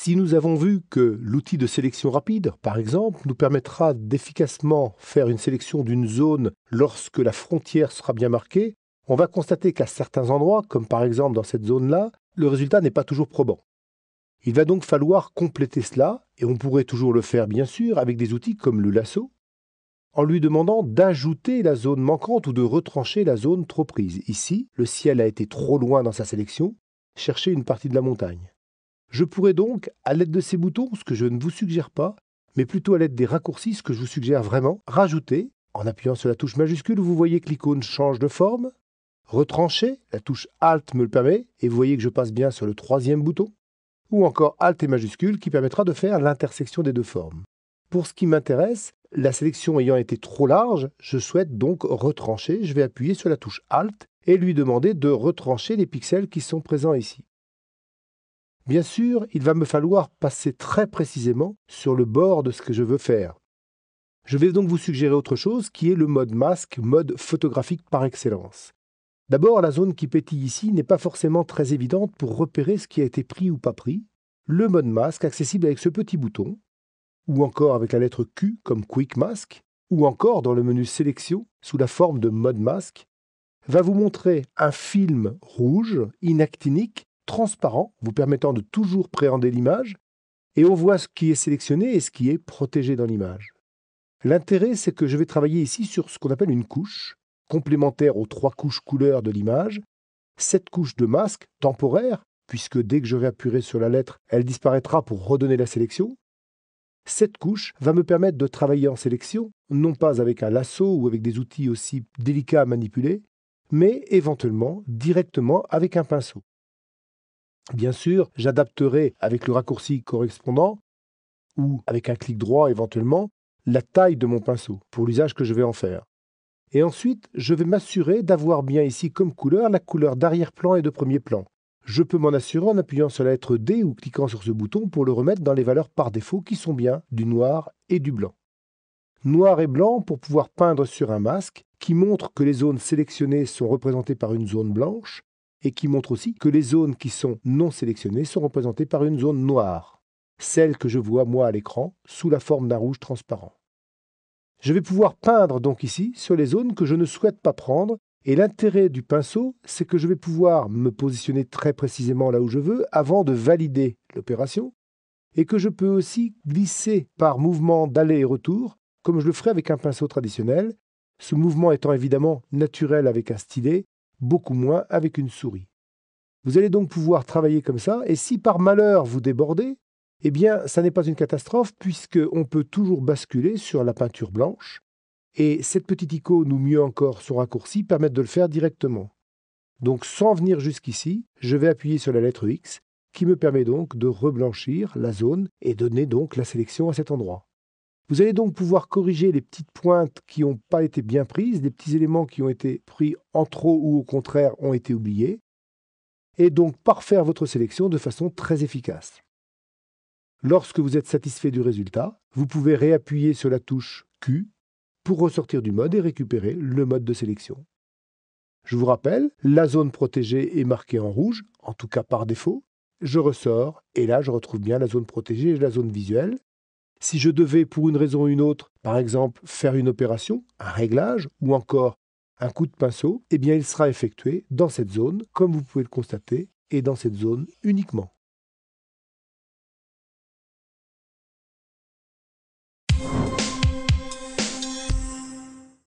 Si nous avons vu que l'outil de sélection rapide, par exemple, nous permettra d'efficacement faire une sélection d'une zone lorsque la frontière sera bien marquée, on va constater qu'à certains endroits, comme par exemple dans cette zone-là, le résultat n'est pas toujours probant. Il va donc falloir compléter cela, et on pourrait toujours le faire bien sûr avec des outils comme le lasso, en lui demandant d'ajouter la zone manquante ou de retrancher la zone trop prise. Ici, le ciel a été trop loin dans sa sélection, cherchez une partie de la montagne. Je pourrais donc, à l'aide de ces boutons, ce que je ne vous suggère pas, mais plutôt à l'aide des raccourcis, ce que je vous suggère vraiment, rajouter, en appuyant sur la touche majuscule, vous voyez que l'icône change de forme, retrancher, la touche Alt me le permet, et vous voyez que je passe bien sur le troisième bouton, ou encore Alt et majuscule qui permettra de faire l'intersection des deux formes. Pour ce qui m'intéresse, la sélection ayant été trop large, je souhaite donc retrancher, je vais appuyer sur la touche Alt et lui demander de retrancher les pixels qui sont présents ici. Bien sûr, il va me falloir passer très précisément sur le bord de ce que je veux faire. Je vais donc vous suggérer autre chose qui est le mode masque, mode photographique par excellence. D'abord, la zone qui pétille ici n'est pas forcément très évidente pour repérer ce qui a été pris ou pas pris. Le mode masque, accessible avec ce petit bouton, ou encore avec la lettre Q comme Quick Mask, ou encore dans le menu Sélection sous la forme de mode masque, va vous montrer un film rouge, inactinique, transparent, vous permettant de toujours préhender l'image, et on voit ce qui est sélectionné et ce qui est protégé dans l'image. L'intérêt, c'est que je vais travailler ici sur ce qu'on appelle une couche, complémentaire aux 3 couches couleurs de l'image. Cette couche de masque, temporaire, puisque dès que je réappuierai sur la lettre, elle disparaîtra pour redonner la sélection. Cette couche va me permettre de travailler en sélection, non pas avec un lasso ou avec des outils aussi délicats à manipuler, mais éventuellement directement avec un pinceau. Bien sûr, j'adapterai avec le raccourci correspondant, ou avec un clic droit éventuellement, la taille de mon pinceau pour l'usage que je vais en faire. Et ensuite, je vais m'assurer d'avoir bien ici comme couleur la couleur d'arrière-plan et de premier plan. Je peux m'en assurer en appuyant sur la lettre D ou cliquant sur ce bouton pour le remettre dans les valeurs par défaut qui sont bien du noir et du blanc. Noir et blanc pour pouvoir peindre sur un masque qui montre que les zones sélectionnées sont représentées par une zone blanche et qui montre aussi que les zones qui sont non sélectionnées sont représentées par une zone noire, celle que je vois moi à l'écran sous la forme d'un rouge transparent. Je vais pouvoir peindre donc ici sur les zones que je ne souhaite pas prendre et l'intérêt du pinceau, c'est que je vais pouvoir me positionner très précisément là où je veux avant de valider l'opération et que je peux aussi glisser par mouvement d'aller et retour comme je le ferai avec un pinceau traditionnel, ce mouvement étant évidemment naturel avec un stylet, beaucoup moins avec une souris. Vous allez donc pouvoir travailler comme ça, et si par malheur vous débordez, eh bien, ça n'est pas une catastrophe puisqu'on peut toujours basculer sur la peinture blanche, et cette petite icône ou mieux encore son raccourci permettent de le faire directement. Donc sans venir jusqu'ici, je vais appuyer sur la lettre X qui me permet donc de reblanchir la zone et donner donc la sélection à cet endroit. Vous allez donc pouvoir corriger les petites pointes qui n'ont pas été bien prises, les petits éléments qui ont été pris en trop ou au contraire ont été oubliés, et donc parfaire votre sélection de façon très efficace. Lorsque vous êtes satisfait du résultat, vous pouvez réappuyer sur la touche Q pour ressortir du mode et récupérer le mode de sélection. Je vous rappelle, la zone protégée est marquée en rouge, en tout cas par défaut. Je ressors et là je retrouve bien la zone protégée et la zone visuelle. Si je devais, pour une raison ou une autre, par exemple, faire une opération, un réglage ou encore un coup de pinceau, eh bien il sera effectué dans cette zone, comme vous pouvez le constater, et dans cette zone uniquement.